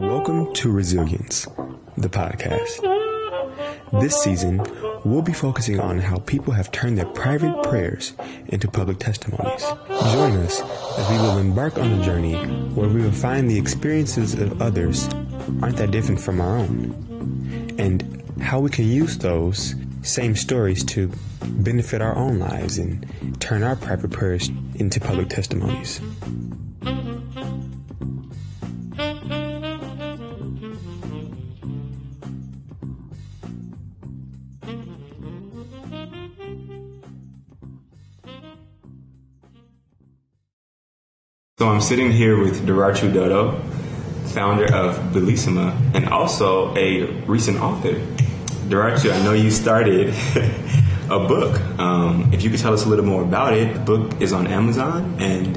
Welcome to Resilience, the podcast. This season, we'll be focusing on how people have turned their private prayers into public testimonies. Join us as we will embark on a journey where we will find the experiences of others aren't that different from our own, and how we can use those same stories to benefit our own lives and turn our private prayers into public testimonies. So I'm sitting here with Darartu Doto, founder of Bilisummaa, and also a recent author. Darartu, I know you started a book. If you could tell us a little more about it. The book is on Amazon, and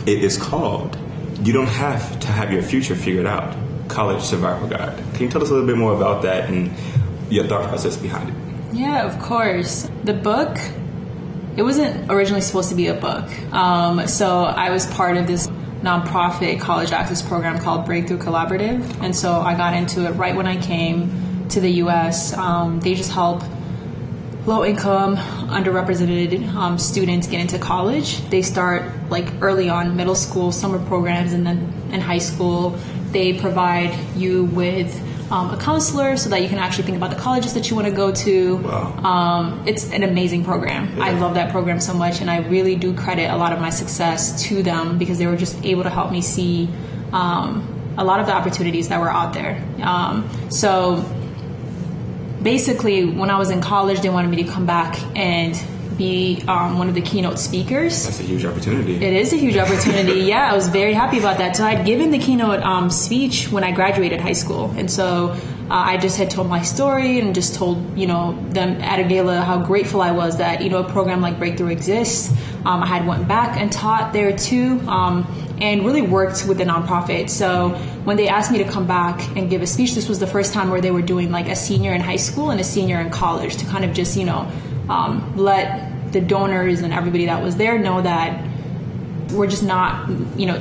it is called You Don't Have to Have Your Future Figured Out, College Survival Guide. Can you tell us a little bit more about that and your thought process behind it? Yeah, of course. The book, it wasn't originally supposed to be a book. So I was part of this nonprofit college access program called Breakthrough Collaborative. And so I got into it right when I came to the U.S. They just help low-income, underrepresented students get into college. They start like early on, middle school, summer programs, and then in high school, they provide you with a counselor so that you can actually think about the colleges that you want to go to. Wow. It's an amazing program. Yeah. I love that program so much, and I really do credit a lot of my success to them because they were just able to help me see a lot of the opportunities that were out there. So basically, when I was in college, they wanted me to come back and be one of the keynote speakers. That's a huge opportunity. It is a huge opportunity. Yeah, I was very happy about that. So I'd given the keynote speech when I graduated high school. And so I just had told my story and just told, them at a gala how grateful I was that, a program like Breakthrough exists. I had went back and taught there too, and really worked with the nonprofit. So when they asked me to come back and give a speech, this was the first time where they were doing like a senior in high school and a senior in college to kind of just, let the donors and everybody that was there know that we're just not,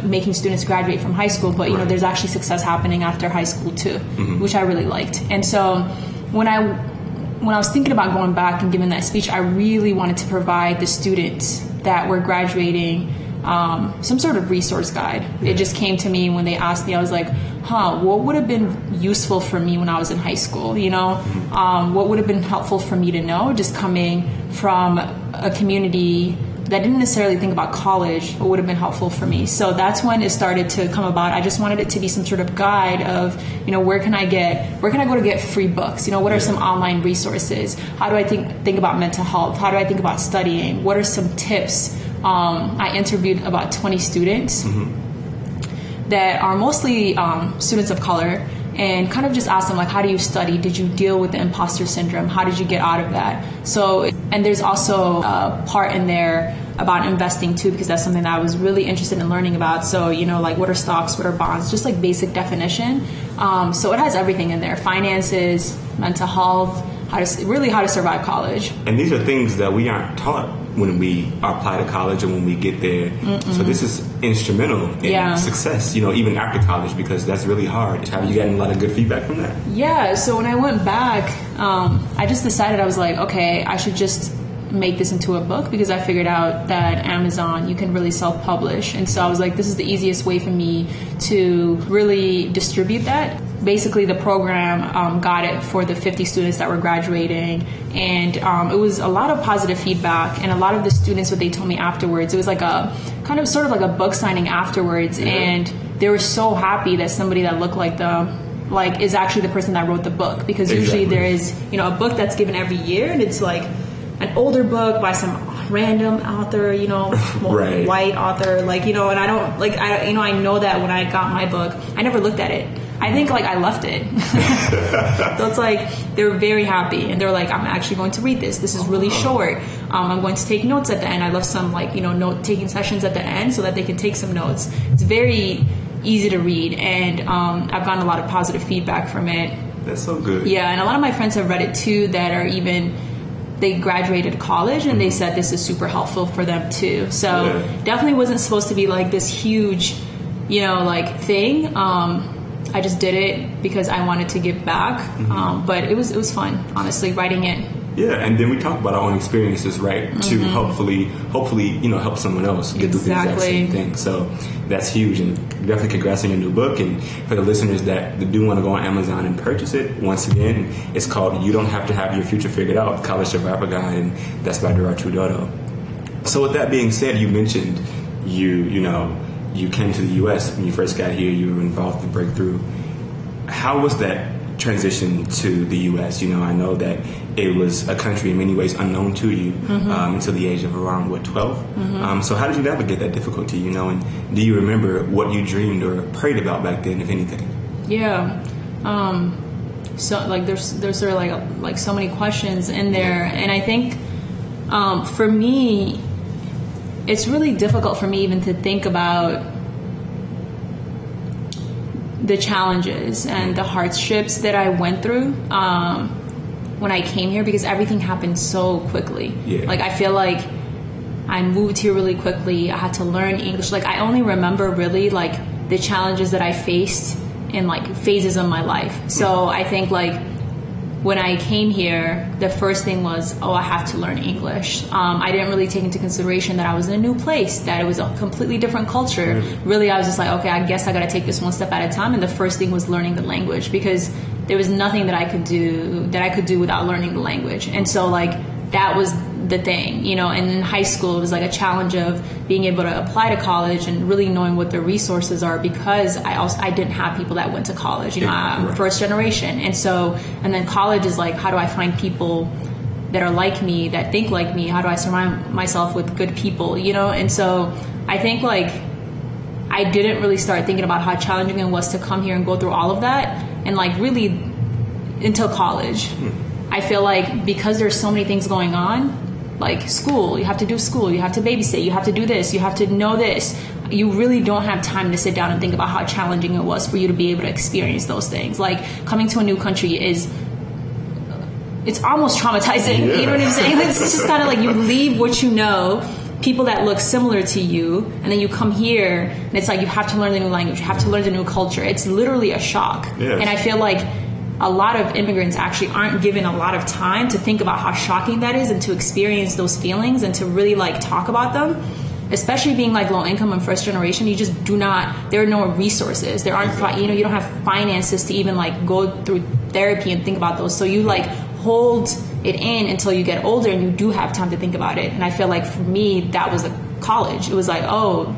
making students graduate from high school, but, there's actually success happening after high school too, which I really liked. And so when I was thinking about going back and giving that speech, I really wanted to provide the students that were graduating some sort of resource guide. Yeah. It just came to me when they asked me. I was like, what would have been useful for me when I was in high school? What would have been helpful for me to know just coming from a community that didn't necessarily think about college? What would have been helpful for me? So that's when it started to come about. I just wanted it to be some sort of guide of, where can I go to get free books? What are some online resources? How do I think about mental health? How do I think about studying? What are some tips? I interviewed about 20 students that are mostly students of color, and kind of just asked them, like, how do you study? Did you deal with the imposter syndrome? How did you get out of that? So, and there's also a part in there about investing too, because that's something that I was really interested in learning about. So, like what are stocks, what are bonds, just like basic definition. So it has everything in there: finances, mental health, how to survive college. And these are things that we aren't taught when we apply to college and when we get there. So this is instrumental in success, even after college, because that's really hard. Have you gotten a lot of good feedback from that? Yeah, so when I went back, I just decided, I was like, okay, I should just make this into a book, because I figured out that Amazon, you can really self-publish. And so I was like, this is the easiest way for me to really distribute that. Basically, the program got it for the 50 students that were graduating, and it was a lot of positive feedback. And a lot of the students, what they told me afterwards, it was like a kind of sort of like a book signing afterwards, and they were so happy that somebody that looked like them is actually the person that wrote the book, because usually there is a book that's given every year, and it's like an older book by some random author, white author, and I don't I know that when I got my book, I never looked at it. I think I left it. So it's like they were very happy, and they were like, I'm actually going to read this. This is really short. I'm going to take notes at the end. I left some note taking sessions at the end so that they can take some notes. It's very easy to read, and I've gotten a lot of positive feedback from it. That's so good. Yeah, and a lot of my friends have read it too that are they graduated college, and they said this is super helpful for them too. So definitely wasn't supposed to be like this huge, thing. I just did it because I wanted to give back. But it was fun, honestly, writing it. Yeah, and then we talk about our own experiences, right? To hopefully, help someone else get through the exact same thing. So that's huge, and definitely congrats on your new book. And for the listeners that do want to go on Amazon and purchase it, once again, it's called "You Don't Have to Have Your Future Figured Out: College Survival Guide," and that's by Darartu Doto. So with that being said, you mentioned you came to the U.S. when you first got here. You were involved in Breakthrough. How was that transition to the U.S.? I know that it was a country in many ways unknown to you until the age of around 12. So how did you navigate that difficulty? And do you remember what you dreamed or prayed about back then, if anything? Yeah. So there's sort of like so many questions in there, and I think for me, it's really difficult for me even to think about the challenges and the hardships that I went through when I came here, because everything happened so quickly. Yeah. Like, I feel like I moved here really quickly. I had to learn English. Like, I only remember really like the challenges that I faced in like phases of my life. So I think like when I came here, the first thing was, I have to learn English. I didn't really take into consideration that I was in a new place, that it was a completely different culture. Really, I was just like, okay, I guess I got to take this one step at a time. And the first thing was learning the language, because there was nothing that I could do without learning the language. And so like that was the thing, and in high school it was like a challenge of being able to apply to college and really knowing what the resources are, because I didn't have people that went to college. I'm first generation, and then college is like, how do I find people that are like me, that think like me? How do I surround myself with good people? And so I think like I didn't really start thinking about how challenging it was to come here and go through all of that, and like really until college. I feel like because there's so many things going on, like school, you have to do school, you have to babysit, you have to do this, you have to know this. You really don't have time to sit down and think about how challenging it was for you to be able to experience those things. Like, coming to a new country it's almost traumatizing. Yeah. You know what I'm saying? It's just kind of like you leave what you know, people that look similar to you, and then you come here and it's like you have to learn the new language, you have to learn the new culture. It's literally a shock. Yes. And I feel like a lot of immigrants actually aren't given a lot of time to think about how shocking that is, and to experience those feelings, and to really like talk about them. Especially being like low income and first generation, you just do not, there are no resources. There aren't, you don't have finances to even like go through therapy and think about those. So you like hold it in until you get older, and you do have time to think about it. And I feel like for me, that was college. It was like, oh,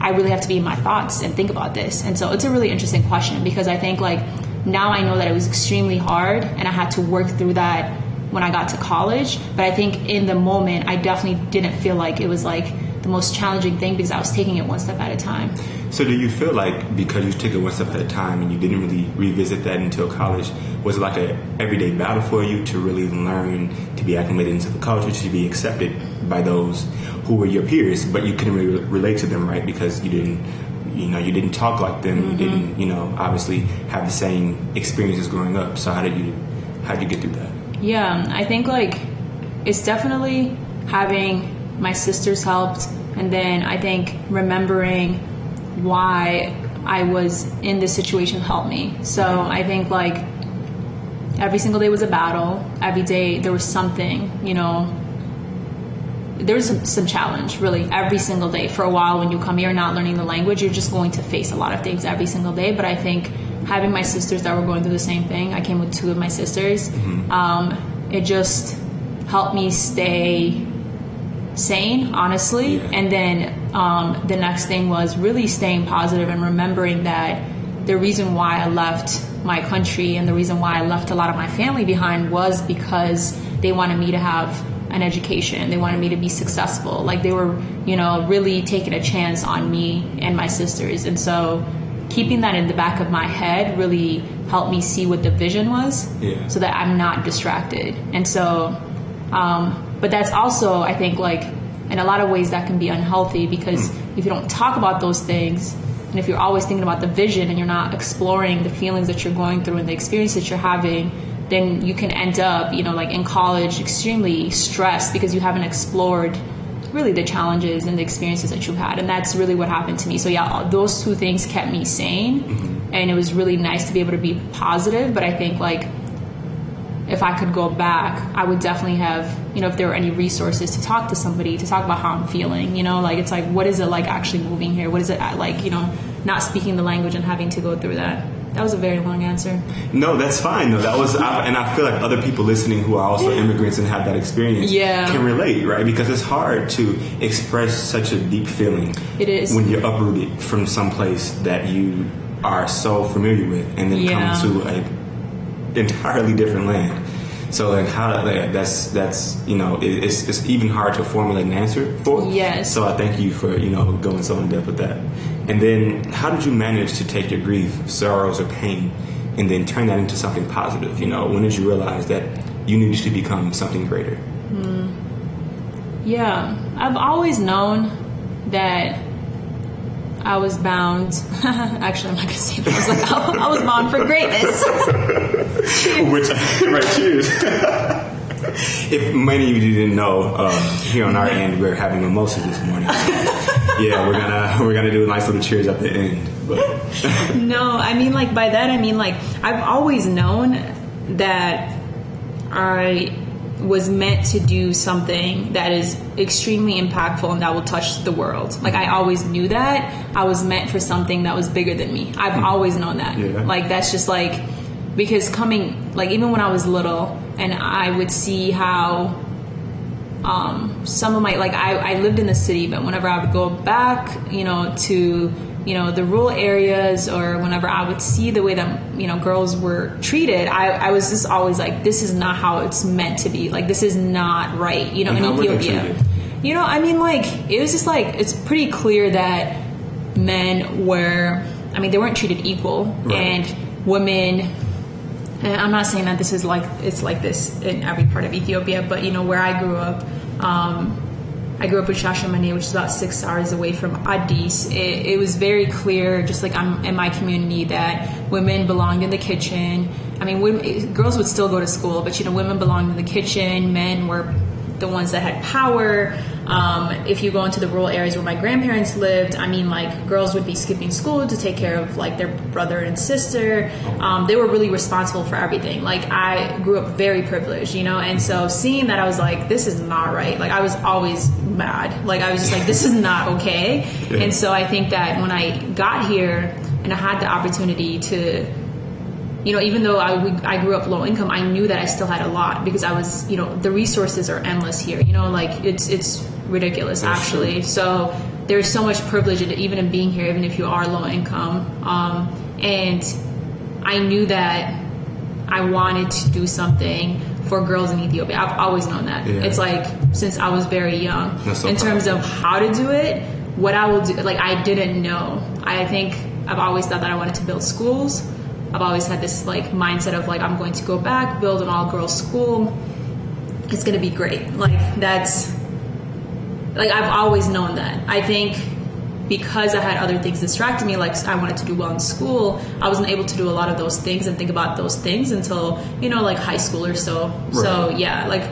I really have to be in my thoughts and think about this. And so it's a really interesting question, because I think like now I know that it was extremely hard, and I had to work through that when I got to college. But I think in the moment, I definitely didn't feel like it was like the most challenging thing, because I was taking it one step at a time. So do you feel like because you took it one step at a time and you didn't really revisit that until college, was it like a everyday battle for you to really learn to be acclimated into the culture, to be accepted by those who were your peers, but you couldn't really relate to them, right? Because you didn't talk like them. You didn't, obviously have the same experiences growing up. So how did you get through that? Yeah, I think like it's definitely having my sisters helped, and then I think remembering why I was in this situation helped me. So I think like every single day was a battle. Every day there was something, there was some challenge really every single day. For a while, when you come here not learning the language, you're just going to face a lot of things every single day. But I think having my sisters that were going through the same thing, I came with two of my sisters, it just helped me stay sane, honestly. Yeah. And then the next thing was really staying positive and remembering that the reason why I left my country and the reason why I left a lot of my family behind was because they wanted me to have an education. They wanted me to be successful. Like, they were, really taking a chance on me and my sisters. And so keeping that in the back of my head really helped me see what the vision was, so that I'm not distracted. And so but that's also, I think, like, in a lot of ways that can be unhealthy, because if you don't talk about those things, and if you're always thinking about the vision and you're not exploring the feelings that you're going through and the experience that you're having, then you can end up, like in college, extremely stressed because you haven't explored really the challenges and the experiences that you've had. And that's really what happened to me. So yeah, those two things kept me sane. And it was really nice to be able to be positive. But I think like if I could go back, I would definitely have, if there were any resources to talk to somebody, to talk about how I'm feeling, like it's like, what is it like actually moving here? What is it like, not speaking the language and having to go through that? That was a very long answer. No, that's fine. No, that was, and I feel like other people listening who are also immigrants and have that experience can relate, right? Because it's hard to express such a deep feeling. It is. When you're uprooted from some place that you are so familiar with, and then come to a entirely different land. So like that's it's even hard to formulate an answer for. Yes. So I thank you for going so in depth with that. And then how did you manage to take your grief, sorrows, or pain, and then turn that into something positive? When did you realize that you needed to become something greater? Yeah, I've always known that I was bound. Actually, I'm not going to say that. I was bound for greatness. Cheers. If many of you didn't know, here on our end, we're having mimosas this morning. So, we're gonna do a nice little cheers at the end. But no, I mean like by that I mean like I've always known that I was meant to do something that is extremely impactful and that will touch the world. Like I always knew that I was meant for something that was bigger than me. I've always known that. Like that's just like, because coming, like even when I was little and I would see how some of my, like I lived in the city, but whenever I would go back, to the rural areas, or whenever I would see the way that, girls were treated, I was just always like, this is not how it's meant to be. Like, this is not right, in Ethiopia. I mean, like, it was just like, it's pretty clear that men were, they weren't treated equal. Right. And women, and I'm not saying that this is like, it's like this in every part of Ethiopia, but, where I grew up, I grew up in Shashamane, which is about 6 hours away from Addis. It was very clear, just like I'm in my community, that women belonged in the kitchen. Girls would still go to school, but women belonged in the kitchen. Men were the ones that had power. If you go into the rural areas where my grandparents lived, girls would be skipping school to take care of like their brother and sister. They were really responsible for everything. Like I grew up very privileged, and so seeing that, I was like, this is not right. Like I was always mad. Like I was just like, this is not okay. Yeah. And so I think that when I got here and I had the opportunity to, even though I grew up low income, I knew that I still had a lot, because I was, the resources are endless here, like it's ridiculous. That's actually true. So there's so much privilege even in being here, even if you are low income. And I knew that I wanted to do something for girls in Ethiopia. I've always known that. Yeah. It's like since I was very young. So in terms of how to do it, what I will do, like I didn't know. I think I've always thought that I wanted to build schools. I've always had this like mindset of like, I'm going to go back, build an all-girls school. It's going to be great. Like that's, like I've always known that. I think because I had other things distracting me, like I wanted to do well in school, I wasn't able to do a lot of those things and think about those things until, like high school or so. Right. So yeah, like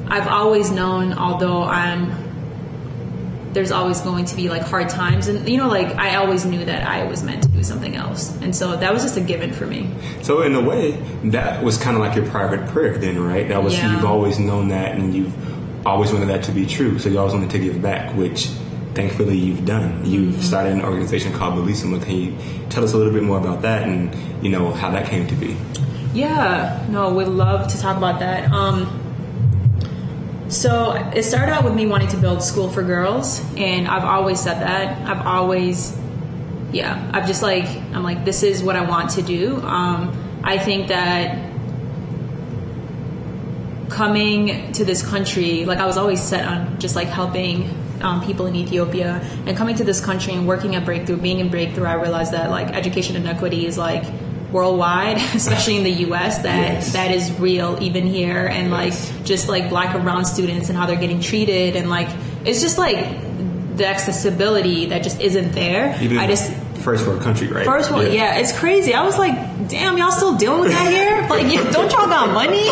I've always known, although there's always going to be like hard times, and like I always knew that I was meant to do something else, and so that was just a given for me. So in a way, that was kind of like your private prayer then, right? That was You've always known that, and you've always wanted that to be true, so you always wanted to give back, which thankfully you've done. You've started an organization called Bilisummaa. Can you tell us a little bit more about that and how that came to be? Yeah, no, we'd love to talk about that. So it started out with me wanting to build school for girls, and I've always said that. I'm like, this is what I want to do. I think that coming to this country, like I was always set on just like helping people in Ethiopia, and coming to this country and working at Breakthrough, being in Breakthrough, I realized that like education inequity is like worldwide, especially in the US, that is real even here, and like just like black and brown students and how they're getting treated, and like it's just like the accessibility that just isn't there. first world country, right? First world, yeah, it's crazy. I was like, damn, y'all still dealing with that here? Like, don't y'all got money?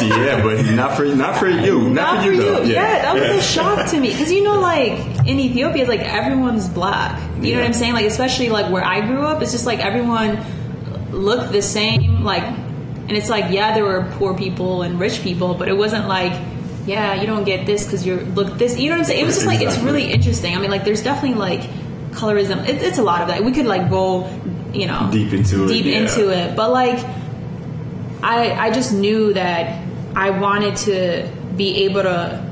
Yeah, but not for you. Not for you, though. Yeah, that was a shock to me. Because, you know, like, in Ethiopia, it's like everyone's black. You know what I'm saying? Like, especially, like, where I grew up, it's just like everyone looked the same. Like, and it's like, yeah, there were poor people and rich people, but it wasn't like, yeah, you don't get this because you're, look, this. You know what I'm saying? It was just like, it's really interesting. I mean, like, there's definitely, like, colorism. It's a lot of that. We could, like, go, you know, deep into it. But, like, I just knew that I wanted to be able to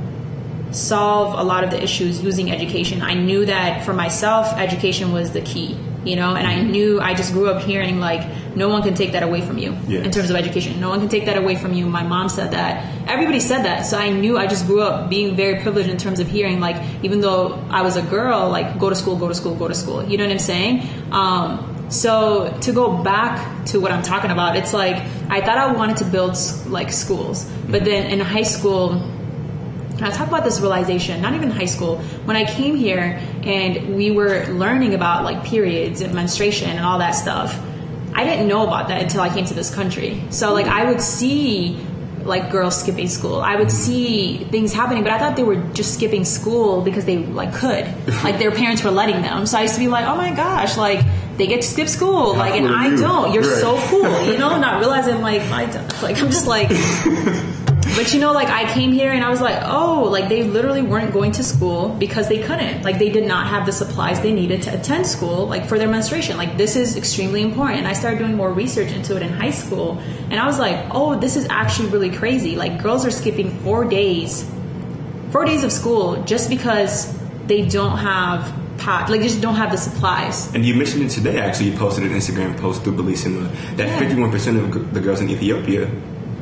solve a lot of the issues using education. I knew that for myself, education was the key, you know, and I just grew up hearing, like, no one can take that away from you in terms of education. No one can take that away from you. My mom said that. Everybody said that. So I knew, I just grew up being very privileged in terms of hearing, like, even though I was a girl, like, go to school, go to school, go to school. You know what I'm saying? So to go back to what I'm talking about, it's like, I thought I wanted to build, like, schools. But then in high school, I talk about this realization, not even high school, when I came here and we were learning about, like, periods and menstruation and all that stuff. I didn't know about that until I came to this country. So, like, I would see, like, girls skipping school. I would see things happening, but I thought they were just skipping school because they, like, could. Like, their parents were letting them. So I used to be like, oh my gosh, like, they get to skip school, like, and I don't. You're so cool, you know? Not realizing, like, I'm just like... But, you know, like, I came here and I was like, oh, like, they literally weren't going to school because they couldn't. Like, they did not have the supplies they needed to attend school, like, for their menstruation. Like, this is extremely important. And I started doing more research into it in high school. And I was like, oh, this is actually really crazy. Like, girls are skipping 4 days of school just because they don't have... just don't have the supplies. And you mentioned it today, actually. You posted an Instagram post through Bilisummaa that 51% of the girls in Ethiopia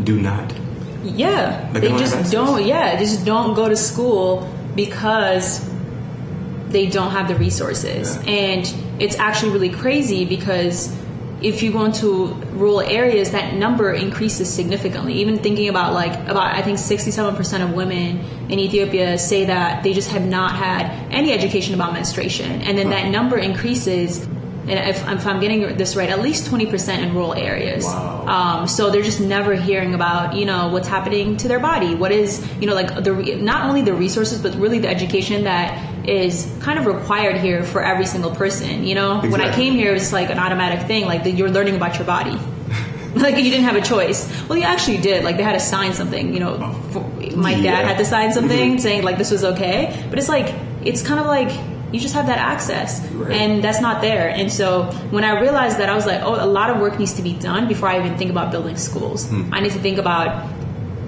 do not. Yeah, they just don't. Yeah, just don't go to school because they don't have the resources. Yeah. And it's actually really crazy because if you go into rural areas, that number increases significantly. Even thinking about I think 67% of women in Ethiopia say that they just have not had any education about menstruation, and then that number increases. And if I'm getting this right, at least 20% in rural areas. Wow. So they're just never hearing about, you know, what's happening to their body. What is, you know, like, not only the resources, but really the education that is kind of required here for every single person. You know, When I came here, it was like an automatic thing. Like, you're learning about your body. Like, you didn't have a choice. Well, you actually did. Like, they had to sign something, you know. My dad had to sign something saying, like, this was okay. But it's like, it's kind of like... you just have that access, and that's not there. And so when I realized that, I was like, oh, a lot of work needs to be done before I even think about building schools. I need to think about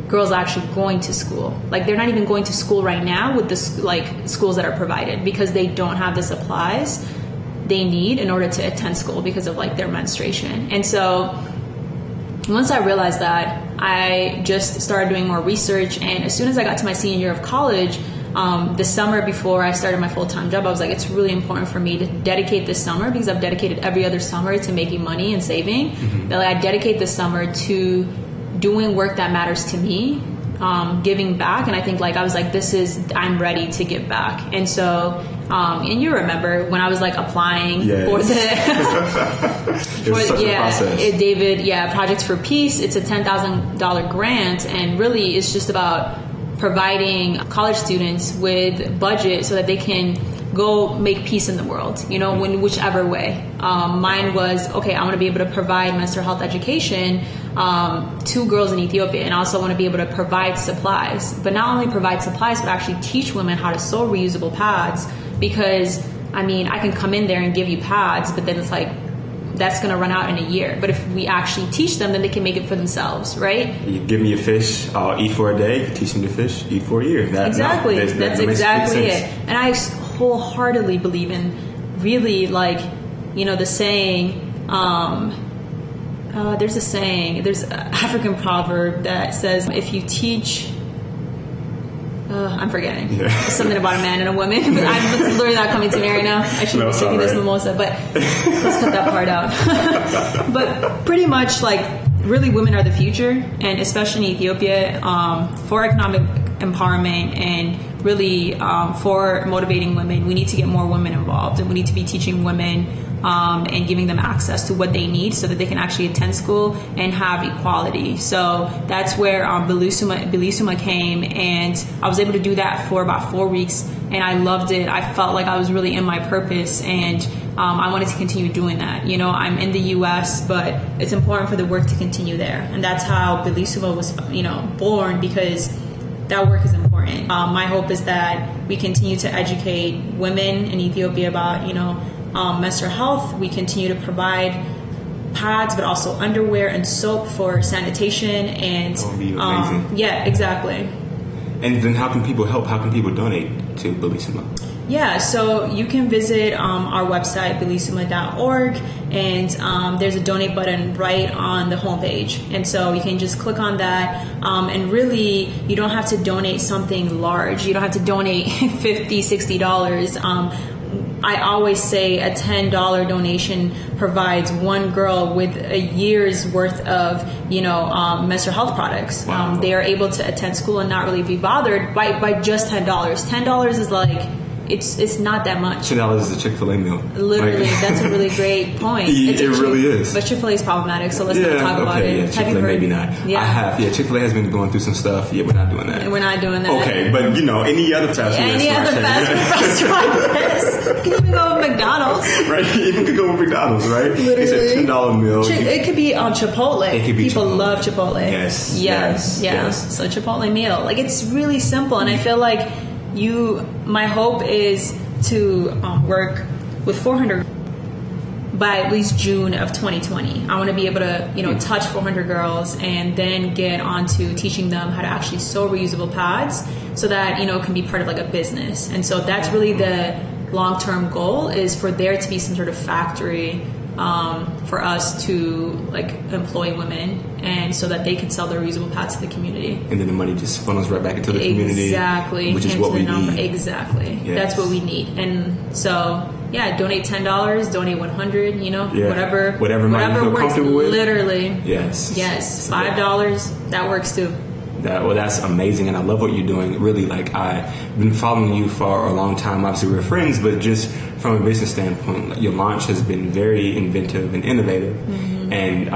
girls actually going to school. Like, they're not even going to school right now with the, like, schools that are provided because they don't have the supplies they need in order to attend school because of, like, their menstruation. And so once I realized that, I just started doing more research. And as soon as I got to my senior year of college, the summer before I started my full-time job, I was like, it's really important for me to dedicate this summer, because I've dedicated every other summer to making money and saving. That, like, I dedicate this summer to doing work that matters to me, giving back. And I think, like, I was like, I'm ready to give back. And so, and you remember when I was, like, applying for the David, Projects for Peace. It's a $10,000 grant, and really it's just about providing college students with budget so that they can go make peace in the world, you know, in whichever way. Mine was, okay, I want to be able to provide menstrual health education to girls in Ethiopia, and I also want to be able to provide supplies. But not only provide supplies, but actually teach women how to sew reusable pads, because, I mean, I can come in there and give you pads, but then it's like, that's going to run out in a year. But if we actually teach them, then they can make it for themselves, right? You give me a fish, I'll eat for a day. If you teach me to fish, eat for a year. That's exactly it. And I wholeheartedly believe in, really, like, you know, the saying, there's an African proverb that says, if you teach... I'm forgetting. Something about a man and a woman. But it's literally not coming to me right now. I should be drinking this mimosa, but let's cut that part out. But pretty much, like, really, women are the future, and especially in Ethiopia, for economic empowerment and really for motivating women. We need to get more women involved, and we need to be teaching women and giving them access to what they need so that they can actually attend school and have equality. So that's where Bilisummaa came, and I was able to do that for about 4 weeks, and I loved it. I felt like I was really in my purpose, and I wanted to continue doing that. You know, I'm in the U.S., but it's important for the work to continue there, and that's how Bilisummaa was, born, because that work is important. My hope is that we continue to educate women in Ethiopia about, menstrual health. We continue to provide pads, but also underwear and soap for sanitation. And that would be amazing. Yeah, exactly. And then how can people help? How can people donate to Bilisummaa? Yeah, so you can visit our website, bilisummaa.org, and there's a donate button right on the homepage. And so you can just click on that, and really, you don't have to donate something large. You don't have to donate $50, $60. I always say a $10 donation provides one girl with a year's worth of, menstrual health products. Wow. They are able to attend school and not really be bothered by just $10. $10 is like, it's not that much. $10 is a Chick-fil-A meal. Literally, that's a really great point. It really is. But Chick-fil-A is problematic, so let's not talk about it. Yeah, Chick-fil-A maybe not. Yeah. I have. Yeah, Chick-fil-A has been going through some stuff. Yeah, we're not doing that. We're not doing that. Okay, but any other fast food Any other fast food restaurant. You can even go with McDonald's. Right, you even could go with McDonald's, right? Literally. It's a $10 meal. It could be on Chipotle. It could be People Chipotle. love Chipotle. Yes. So Chipotle meal. Like, it's really simple, and I feel like my hope is to work with 400 by at least June of 2020. I want to be able to, touch 400 girls and then get on to teaching them how to actually sew reusable pads so that, it can be part of like a business. And so that's really the long-term goal, is for there to be some sort of factory for us to like employ women, and so that they can sell their reusable pads to the community. And then the money just funnels right back into the community. Exactly. Which is what we need. Exactly. Yes. That's what we need. And so, donate $10, donate $100, whatever money you feel works, comfortable with. Literally. Yes. $5, that works too. That's amazing, and I love what you're doing. Really, like, I've been following you for a long time. Obviously, we're friends, but just from a business standpoint, your launch has been very inventive and innovative, and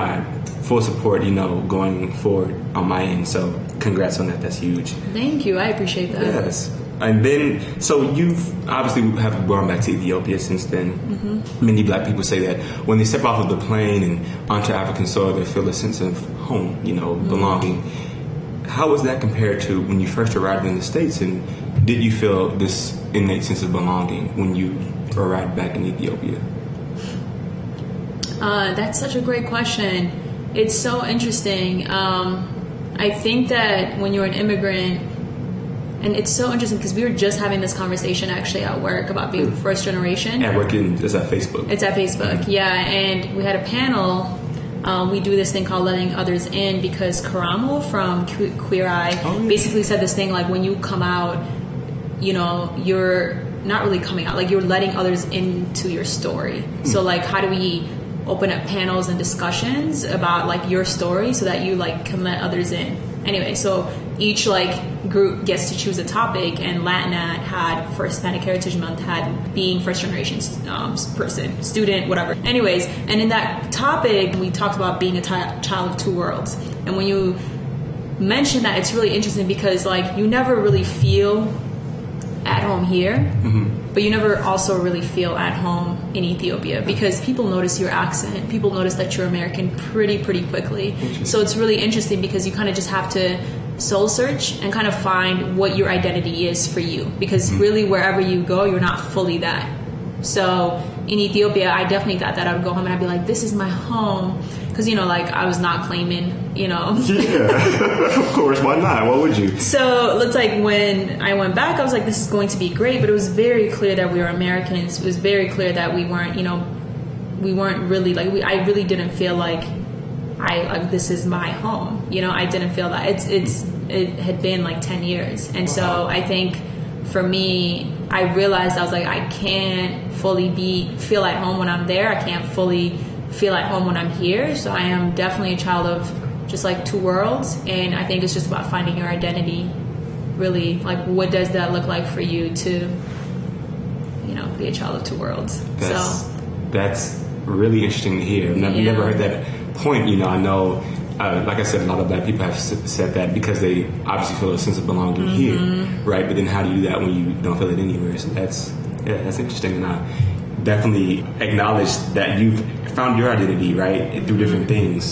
full support, going forward on my end. So, congrats on that. That's huge. Thank you. I appreciate that. Yes. And then, so you've obviously have gone back to Ethiopia since then. Many Black people say that when they step off of the plane and onto African soil, they feel a sense of home, belonging. How was that compared to when you first arrived in the States, and did you feel this innate sense of belonging when you arrived back in Ethiopia? That's such a great question. It's so interesting. I think that when you're an immigrant, and it's so interesting because we were just having this conversation actually at work about being first generation. At work, it's at Facebook. It's at Facebook, yeah. And we had a panel. We do this thing called letting others in, because Karamo from Queer Eye basically said this thing like, when you come out, you're not really coming out, like you're letting others into your story. So like, how do we open up panels and discussions about like your story so that you like can let others in? Anyway, so each like group gets to choose a topic, and Latinat had, for Hispanic Heritage Month, had being first generation person, student, whatever. Anyways, and in that topic, we talked about being a child of two worlds. And when you mention that, it's really interesting because like you never really feel at home here, but you never also really feel at home in Ethiopia, because people notice your accent. People notice that you're American pretty quickly. So it's really interesting because you kind of just have to soul search and kind of find what your identity is for you, because really wherever you go, you're not fully that. So in Ethiopia, I definitely thought that I would go home and I'd be like, this is my home. Because, like, I was not claiming, Yeah, of course. Why not? Why would you? So it's like when I went back, I was like, this is going to be great. But it was very clear that we were Americans. It was very clear that we weren't, we weren't really, like, I really didn't feel like this is my home. I didn't feel that. It had been like 10 years. And so I think for me, I realized I was like, I can't fully feel at home when I'm there. I can't fully feel at home when I'm here. So I am definitely a child of just like two worlds, and I think it's just about finding your identity really, like, what does that look like for you to, be a child of two worlds? That's really interesting to hear. I've never heard that point. I know, like I said, a lot of Black people have said that because they obviously feel a sense of belonging here, right? But then how do you do that when you don't feel it anywhere? So that's interesting. And I definitely acknowledge that you've found your identity, right, through different things,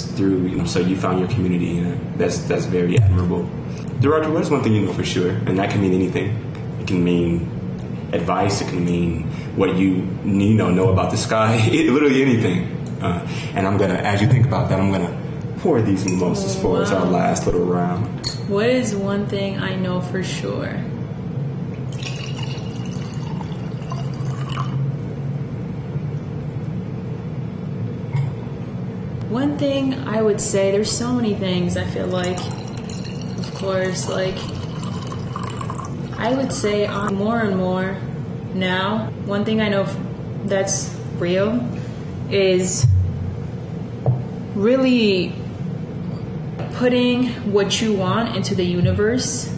so you found your community. That's very admirable. Darartu, what is one thing you know for sure? And that can mean anything. It can mean advice. It can mean what you know about the sky. Literally anything. And I'm gonna, as you think about that, I'm gonna pour these mimosas for us, our last little round. What is one thing I know for sure? One thing I would say, there's so many things I feel like, of course, like, I would say more and more now, one thing I know that's real is really putting what you want into the universe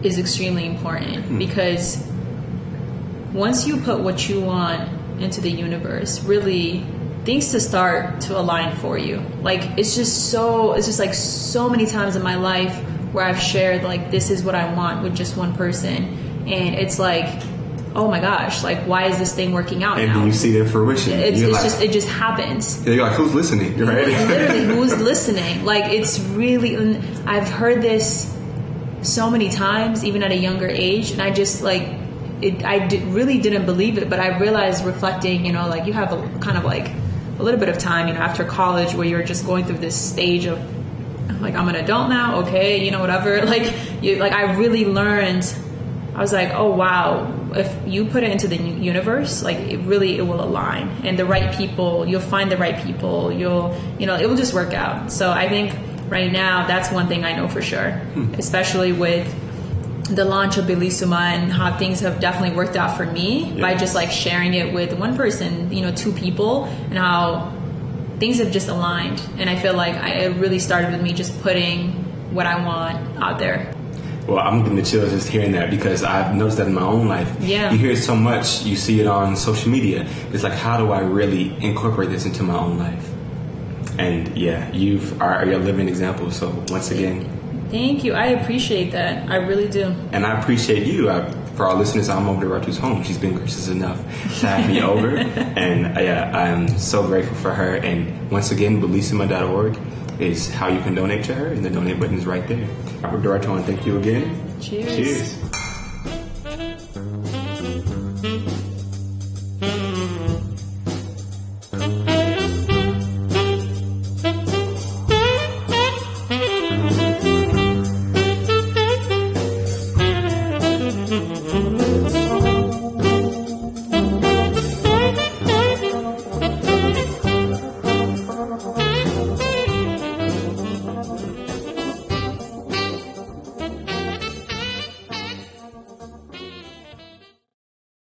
is extremely important, because once you put what you want into the universe, really things to start to align for you. Like, it's just like so many times in my life where I've shared, like, this is what I want with just one person, and it's like, oh my gosh, like, why is this thing working out and now? And you see their fruition. It just happens. You're like, who's listening? Right? Literally, who's listening? Like, it's really, I've heard this so many times, even at a younger age, and I just, like, really didn't believe it, but I realized reflecting, like, you have a kind of like a little bit of time, after college, where you're just going through this stage of, like, I'm an adult now, okay, whatever. Like, I really learned, I was like, oh wow, if you put it into the universe, like, it will align, and the right people, you'll find the right people, it will just work out. So I think right now, that's one thing I know for sure, especially with the launch of Bilisummaa and how things have definitely worked out for me by just, like, sharing it with one person, two people, and how things have just aligned. And I feel like it really started with me just putting what I want out there. Well, I'm getting the chills just hearing that, because I've noticed that in my own life. Yeah. You hear it so much, you see it on social media. It's like, how do I really incorporate this into my own life? And you are a living example. So once again, thank you. I appreciate that. I really do. And I appreciate you. For our listeners, I'm over to Darartu's home. She's been gracious enough to have me over. And I'm so grateful for her. And once again, Bilisummaa.org is how you can donate to her. And the donate button is right there. Darartu, and thank you again. Cheers. Cheers.